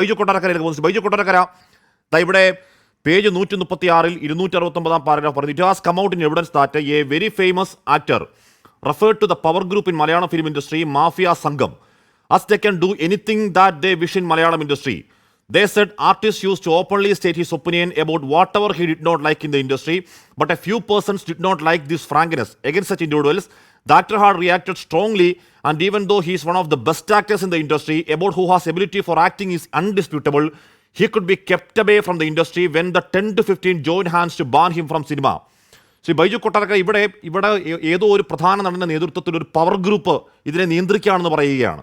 ബൈജു കൊട്ടാരക്കരയിലേക്ക് പോകുന്നു. ബൈജു കൊട്ടാരക്കര ഇവിടെ page 136 269 paragraph പറഞ്ഞു. It has come out in evidence that a very famous actor referred to the power group in Malayalam film industry, Mafia Sangam, as they can do anything that they wish in Malayalam industry. They said artists used to openly state his opinion about whatever he did not like in the industry, but a few persons did not like this frankness. Against such individuals, the actor had reacted strongly, and even though he is one of the best actors in the industry, about whose ability for acting is undisputable, he could be kept away from the industry when the 10 to 15 joined hands to ban him from cinema. Shri Baiju Kottarakkara ഇവിടെ ഏതോ ഒരു പ്രധാന നടന്റെ നേതൃത്വത്തിൽ ഒരു power group ഇതിനെ നിയന്ത്രിക്കുകയാണെന്ന് പറയുകയാണ്.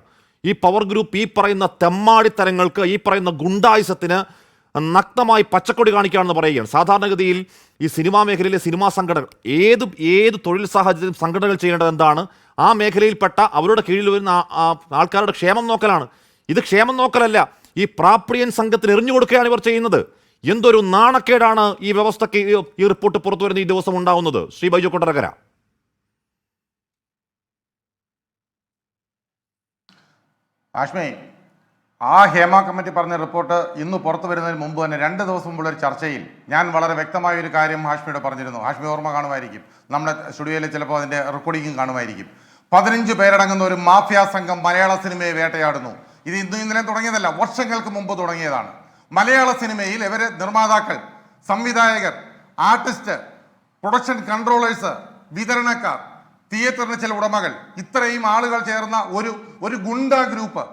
ഈ പവർ ഗ്രൂപ്പ് ഈ പറയുന്ന തെമ്മാടിത്തരങ്ങൾക്ക്, ഈ പറയുന്ന ഗുണ്ടായുസത്തിന് നഗ്നമായി പച്ചക്കൊടി കാണിക്കുകയാണെന്ന് പറയുകയാണ്. സാധാരണഗതിയിൽ ഈ സിനിമാ മേഖലയിലെ സിനിമാ സംഘടനകൾ ഏത് തൊഴിൽ സാഹചര്യത്തിലും സംഘടനകൾ ചെയ്യേണ്ടത് എന്താണ്? ആ മേഖലയിൽപ്പെട്ട അവരുടെ കീഴിൽ വരുന്ന ആൾക്കാരുടെ ക്ഷേമം നോക്കലാണ്. ഇത് ക്ഷേമം നോക്കലല്ല, ഈ പ്രാപ്രിയൻ സംഘത്തിന് എറിഞ്ഞു കൊടുക്കുകയാണ് ഇവർ ചെയ്യുന്നത്. എന്തൊരു നാണക്കേടാണ് ഈ വ്യവസ്ഥയ്ക്ക് ഈ റിപ്പോർട്ട് പുറത്തു വരുന്ന ഈ ദിവസം ഉണ്ടാവുന്നത്. ശ്രീ ബൈജു കൊട്ടാരക്കര. ആഷ്മി, ആ ഹേമ കമ്മിറ്റി പറഞ്ഞ റിപ്പോർട്ട് ഇന്ന് പുറത്തു വരുന്നതിന് മുമ്പ് തന്നെ 2 ദിവസം മുമ്പുള്ള ഒരു ചർച്ചയിൽ ഞാൻ വളരെ വ്യക്തമായ ഒരു കാര്യം ഹാഷ്മിയോട് പറഞ്ഞിരുന്നു. ഹാഷ്മി ഓർമ്മ കാണുമായിരിക്കും, നമ്മുടെ സ്റ്റുഡിയോയിൽ ചിലപ്പോൾ അതിൻ്റെ റെക്കോർഡിങ്ങും കാണുമായിരിക്കും. 15 പേരടങ്ങുന്ന ഒരു മാഫിയ സംഘം മലയാള സിനിമയെ വേട്ടയാടുന്നു. ഇത് ഇന്നലെ തുടങ്ങിയതല്ല, വർഷങ്ങൾക്ക് മുമ്പ് തുടങ്ങിയതാണ്. മലയാള സിനിമയിൽ ഇവർ നിർമ്മാതാക്കൾ, സംവിധായകർ, ആർട്ടിസ്റ്റ്, പ്രൊഡക്ഷൻ കൺട്രോളേഴ്സ്, വിതരണക്കാർ, തിയേറ്ററിന് ചില ഉടമകൾ, ഇത്രയും ആളുകൾ ചേർന്ന ഒരു ഗുണ്ട ഗ്രൂപ്പ്.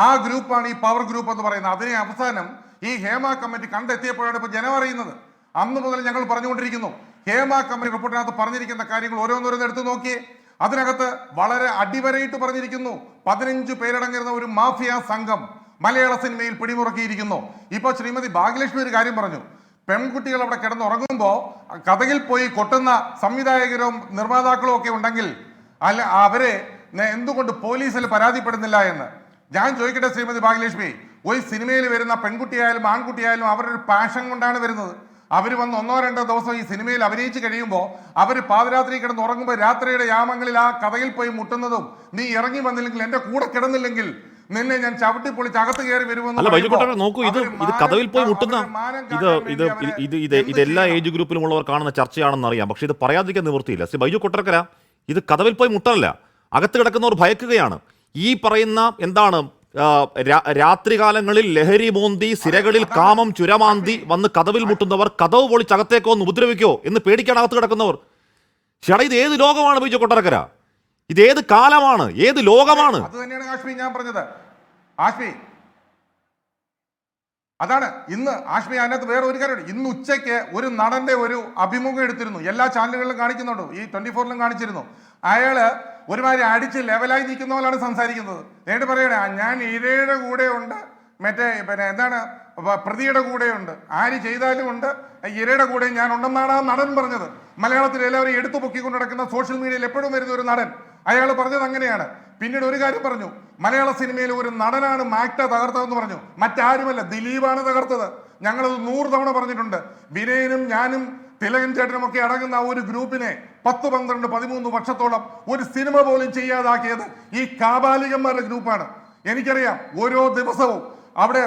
ആ ഗ്രൂപ്പാണ് ഈ പവർ ഗ്രൂപ്പ് എന്ന് പറയുന്നത്. അതിനെ അവസാനം ഈ ഹേമ കമ്മിറ്റി കണ്ടെത്തിയപ്പോഴാണ് ഇപ്പോൾ ജനം അറിയുന്നത്. അന്ന് മുതൽ ഞങ്ങൾ പറഞ്ഞുകൊണ്ടിരിക്കുന്നു. ഹേമ കമ്മിറ്റി റിപ്പോർട്ടിനകത്ത് പറഞ്ഞിരിക്കുന്ന കാര്യങ്ങൾ ഓരോന്നോരോന്ന് എടുത്തു നോക്കിയേ. അതിനകത്ത് വളരെ അടിവരയിട്ട് പറഞ്ഞിരിക്കുന്നു, 15 പേരടങ്ങുന്ന ഒരു മാഫിയ സംഘം മലയാള സിനിമയിൽ പിടിമുറുക്കിയിരിക്കുന്നു. ഇപ്പോൾ ശ്രീമതി ഭാഗ്യലക്ഷ്മി ഒരു കാര്യം പറഞ്ഞു. പെൺകുട്ടികൾ അവിടെ കിടന്നുറങ്ങുമ്പോൾ കഥകിൽ പോയി കൊട്ടുന്ന സംവിധായകരും നിർമ്മാതാക്കളും ഒക്കെ ഉണ്ടെങ്കിൽ അവരെ എന്തുകൊണ്ട് പോലീസിൽ പരാതിപ്പെടുന്നില്ല എന്ന് ഞാൻ ചോദിക്കട്ടെ. ശ്രീമതി ഭാഗ്യലക്ഷ്മി, ഒരു സിനിമയിൽ വരുന്ന പെൺകുട്ടിയായാലും ആൺകുട്ടിയായാലും അവരൊരു പാഷൻ കൊണ്ടാണ് വരുന്നത്. അവർ വന്ന് 1-2 ദിവസം ഈ സിനിമയിൽ അഭിനയിച്ച് കഴിയുമ്പോൾ അവർ പാതിരാത്രി കിടന്ന് ഉറങ്ങുമ്പോൾ രാത്രിയുടെ യാമങ്ങളിൽ ആ കഥയിൽ പോയി മുട്ടുന്നതും, നീ ഇറങ്ങി വന്നില്ലെങ്കിൽ, എൻ്റെ കൂടെ കിടന്നില്ലെങ്കിൽ നിന്നെ ഞാൻ ചവിട്ടിപ്പൊളിച്ച് അകത്ത് കയറി വരുമെന്ന്. നോക്കൂ, ഇത് കഥവിൽ പോയി മുട്ടുന്ന ഇത് എല്ലാ ഏജ് ഗ്രൂപ്പിലുമുള്ളവർ കാണുന്ന ചർച്ചയാണെന്ന് അറിയാം. പക്ഷെ ഇത് പറയാതിരിക്കാൻ നിവൃത്തിയില്ല. ശ്രീ ബൈജു കൊട്ടാരക്കര, ഇത് കഥവിൽ പോയി മുട്ടല്ല, അകത്ത് കിടക്കുന്നവർ ഭയക്കുകയാണ്. ഈ പറയുന്ന എന്താണ്, രാത്രികാലങ്ങളിൽ ലഹരി മോന്തി സിരകളിൽ കാമം ചുരമാന്തി വന്ന് കഥവിൽ മുട്ടുന്നവർ കഥവ് പൊളിച്ചകത്തേക്കോ ഒന്ന് ഉപദ്രവിക്കോ എന്ന് പേടിക്കാണ് അകത്ത് കിടക്കുന്നവർ. ചേട്ടാ, ഇത് ഏത് ലോകമാണ് ബൈജു കൊട്ടാരക്കര? ഇതേത് കാലമാണ്, ഏത് ലോകമാണ്? അത് തന്നെയാണ് ആഷ്മി ഞാൻ പറഞ്ഞത്. ആഷ്മി, അതാണ് ഇന്ന് ആഷ്മി. അതിനകത്ത് വേറെ ഒരു കാര്യമുണ്ട്. ഇന്ന് ഉച്ചയ്ക്ക് ഒരു നടന്റെ ഒരു അഭിമുഖം എടുത്തിരുന്നു, എല്ലാ ചാനലുകളിലും കാണിക്കുന്നുണ്ട്, ഈ 24-ലും കാണിച്ചിരുന്നു. അയാള് ഒരുമാതിരി അടിച്ച് ലെവലായി നിൽക്കുന്ന പോലാണ് സംസാരിക്കുന്നത്. നേരിട്ട് പറയണേ, ഞാൻ ഇരയുടെ കൂടെ ഉണ്ട്, പിന്നെ എന്താണ് പ്രതിയുടെ കൂടെയുണ്ട്, ആര് ചെയ്താലും ഉണ്ട്, ഇരയുടെ കൂടെ ഞാൻ ഉണ്ടെന്നാണ് ആ നടൻ പറഞ്ഞത്. മലയാളത്തിൽ എല്ലാവരും എടുത്തു പൊക്കിക്കൊണ്ട് നടക്കുന്ന സോഷ്യൽ മീഡിയയിൽ എപ്പോഴും വരുന്ന ഒരു നടൻ, അയാൾ പറഞ്ഞത് അങ്ങനെയാണ്. പിന്നീട് ഒരു കാര്യം പറഞ്ഞു, മലയാള സിനിമയിൽ ഒരു നടനാണ് മാക്ട തകർത്തതെന്ന് പറഞ്ഞു. മറ്റാരുമല്ല, ദിലീപാണ് തകർത്തത്. ഞങ്ങളത് 100 തവണ പറഞ്ഞിട്ടുണ്ട്. വിനയനും ഞാനും തിലകൻ ചേട്ടനും ഒക്കെ അടങ്ങുന്ന ഒരു ഗ്രൂപ്പിനെ 10, 12, 13 വർഷത്തോളം ഒരു സിനിമ പോലും ചെയ്യാതാക്കിയത് ഈ കാബാലികന്മാരുടെ ഗ്രൂപ്പാണ്. എനിക്കറിയാം, ഓരോ ദിവസവും അവിടെ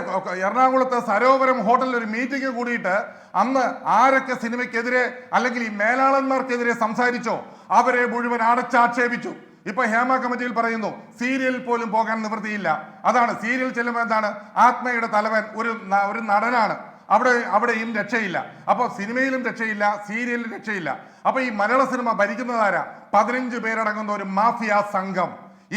എറണാകുളത്ത് സരോവരം ഹോട്ടലിൽ ഒരു മീറ്റിംഗ് കൂടിയിട്ട് അന്ന് ആരൊക്കെ സിനിമയ്ക്കെതിരെ അല്ലെങ്കിൽ ഈ മേലാളന്മാർക്കെതിരെ സംസാരിച്ചോ അവരെ മുഴുവൻ അടച്ചാക്ഷേപിച്ചു. ഇപ്പൊ ഹേമ കമ്മിറ്റിയിൽ പറയുന്നു സീരിയലിൽ പോലും പോകാൻ നിവൃത്തിയില്ല. അതാണ്, സീരിയൽ ചെല്ലുമ്പോൾ എന്താണ്, ആത്മയുടെ തലവൻ ഒരു നടനാണ്, അവിടെയും രക്ഷയില്ല. അപ്പോൾ സിനിമയിലും രക്ഷയില്ല, സീരിയലിലും രക്ഷയില്ല. അപ്പൊ ഈ മലയാള സിനിമ ഭരിക്കുന്നതാരാ? 15 പേരടങ്ങുന്ന ഒരു മാഫിയ സംഘം.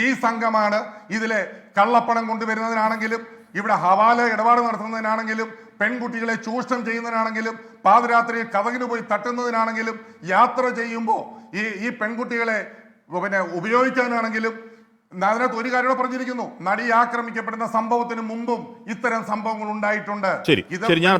ഈ സംഘമാണ് ഇതിലെ കള്ളപ്പണം കൊണ്ടുവരുന്നതിനാണെങ്കിലും, ഇവിടെ ഹവാല ഇടപാട് നടത്തുന്നതിനാണെങ്കിലും, പെൺകുട്ടികളെ ചൂഷണം ചെയ്യുന്നതിനാണെങ്കിലും, പാതിരാത്രിയിൽ കഥകിന് പോയി തട്ടുന്നതിനാണെങ്കിലും, യാത്ര ചെയ്യുമ്പോൾ ഈ പെൺകുട്ടികളെ ഉപയോഗിക്കാനാണെങ്കിലും. അതിനകത്ത് ഒരു കാര്യം പറഞ്ഞിരിക്കുന്നു, നടി ആക്രമിക്കപ്പെടുന്ന സംഭവത്തിന് മുമ്പും ഇത്തരം സംഭവങ്ങൾ ഉണ്ടായിട്ടുണ്ട്. ശരി, ഞാൻ